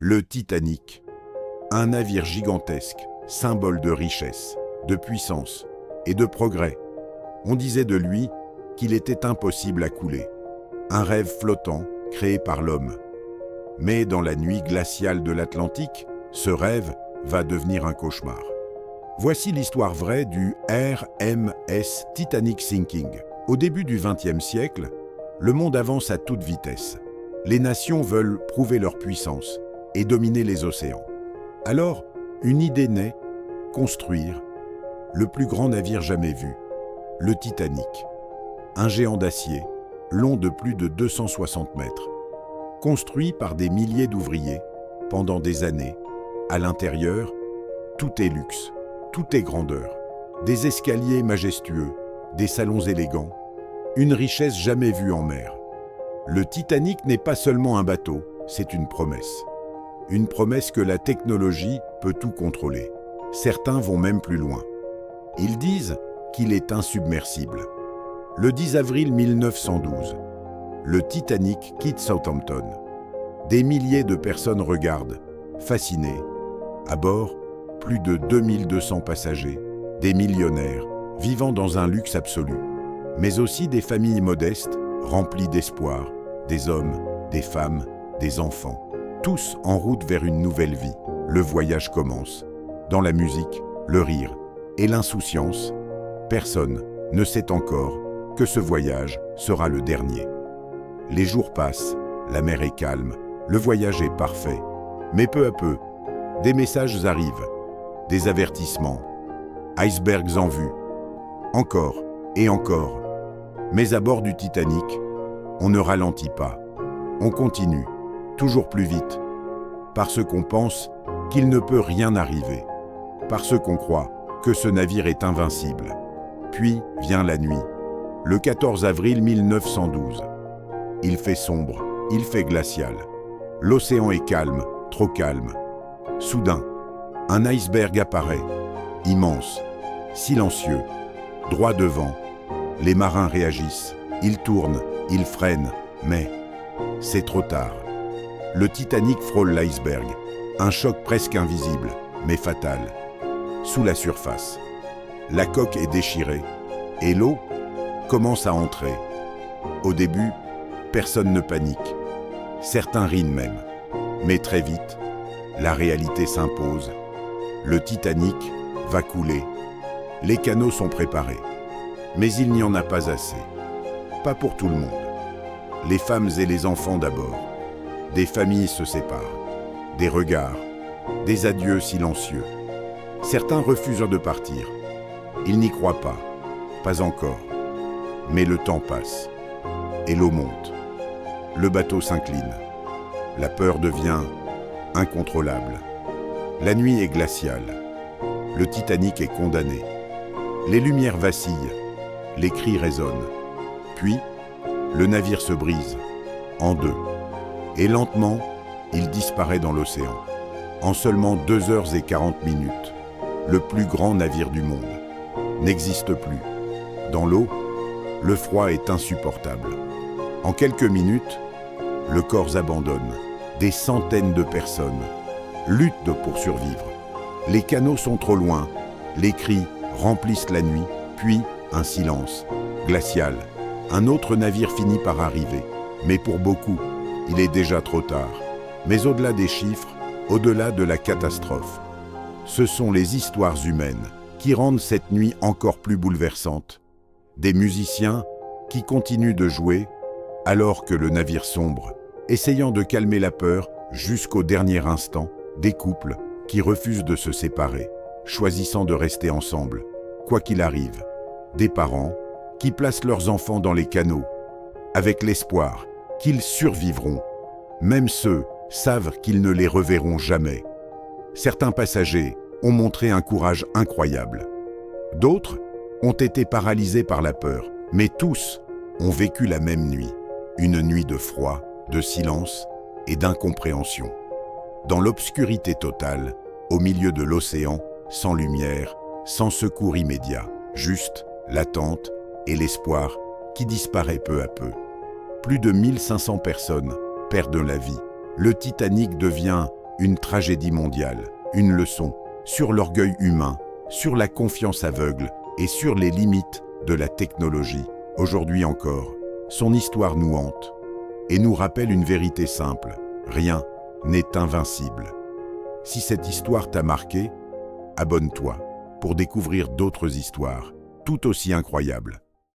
Le Titanic, un navire gigantesque, symbole de richesse, de puissance et de progrès. On disait de lui qu'il était impossible à couler. Un rêve flottant créé par l'homme. Mais dans la nuit glaciale de l'Atlantique, ce rêve va devenir un cauchemar. Voici l'histoire vraie du RMS Titanic Sinking. Au début du XXe siècle, le monde avance à toute vitesse. Les nations veulent prouver leur puissance et dominer les océans. Alors, une idée naît, construire le plus grand navire jamais vu, le Titanic. Un géant d'acier, long de plus de 260 mètres. Construit par des milliers d'ouvriers pendant des années, à l'intérieur, tout est luxe, tout est grandeur. Des escaliers majestueux, des salons élégants, une richesse jamais vue en mer. Le Titanic n'est pas seulement un bateau, c'est une promesse. Une promesse que la technologie peut tout contrôler. Certains vont même plus loin. Ils disent qu'il est insubmersible. Le 10 avril 1912, le Titanic quitte Southampton. Des milliers de personnes regardent, fascinées. À bord, plus de 2200 passagers, des millionnaires, vivant dans un luxe absolu. Mais aussi des familles modestes, remplies d'espoir, des hommes, des femmes, des enfants. Tous en route vers une nouvelle vie. Le voyage commence. Dans la musique, le rire et l'insouciance, personne ne sait encore que ce voyage sera le dernier. Les jours passent, la mer est calme, le voyage est parfait. Mais peu à peu, des messages arrivent, des avertissements, icebergs en vue, encore et encore. Mais à bord du Titanic, on ne ralentit pas, on continue, toujours plus vite, parce qu'on pense qu'il ne peut rien arriver, parce qu'on croit que ce navire est invincible. Puis vient la nuit, le 14 avril 1912. Il fait sombre, il fait glacial. L'océan est calme, trop calme. Soudain, un iceberg apparaît, immense, silencieux, droit devant. Les marins réagissent, ils tournent, ils freinent, mais c'est trop tard. Le Titanic frôle l'iceberg, un choc presque invisible, mais fatal. Sous la surface, la coque est déchirée et l'eau commence à entrer. Au début, personne ne panique. Certains rient même. Mais très vite, la réalité s'impose. Le Titanic va couler. Les canaux sont préparés. Mais il n'y en a pas assez. Pas pour tout le monde. Les femmes et les enfants d'abord. Des familles se séparent. Des regards. Des adieux silencieux. Certains refusent de partir. Ils n'y croient pas. Pas encore. Mais le temps passe. Et l'eau monte. Le bateau s'incline. La peur devient incontrôlable. La nuit est glaciale. Le Titanic est condamné. Les lumières vacillent. Les cris résonnent. Puis, le navire se brise, en deux. Et lentement, il disparaît dans l'océan. En seulement 2 heures et 40 minutes, le plus grand navire du monde n'existe plus. Dans l'eau, le froid est insupportable. En quelques minutes, le corps abandonne. Des centaines de personnes luttent pour survivre. Les canaux sont trop loin. Les cris remplissent la nuit, puis un silence glacial. Un autre navire finit par arriver. Mais pour beaucoup, il est déjà trop tard. Mais au-delà des chiffres, au-delà de la catastrophe, ce sont les histoires humaines qui rendent cette nuit encore plus bouleversante. Des musiciens qui continuent de jouer alors que le navire sombre, essayant de calmer la peur jusqu'au dernier instant. Des couples qui refusent de se séparer, choisissant de rester ensemble, quoi qu'il arrive. Des parents qui placent leurs enfants dans les canaux, avec l'espoir qu'ils survivront. Même ceux savent qu'ils ne les reverront jamais. Certains passagers ont montré un courage incroyable. D'autres ont été paralysés par la peur, mais tous ont vécu la même nuit. Une nuit de froid, de silence et d'incompréhension. Dans l'obscurité totale, au milieu de l'océan, sans lumière, sans secours immédiat, juste l'attente et l'espoir qui disparaît peu à peu. Plus de 1500 personnes perdent la vie. Le Titanic devient une tragédie mondiale, une leçon sur l'orgueil humain, sur la confiance aveugle et sur les limites de la technologie. Aujourd'hui encore, son histoire nous hante et nous rappelle une vérité simple: rien n'est invincible. Si cette histoire t'a marqué, abonne-toi pour découvrir d'autres histoires tout aussi incroyables.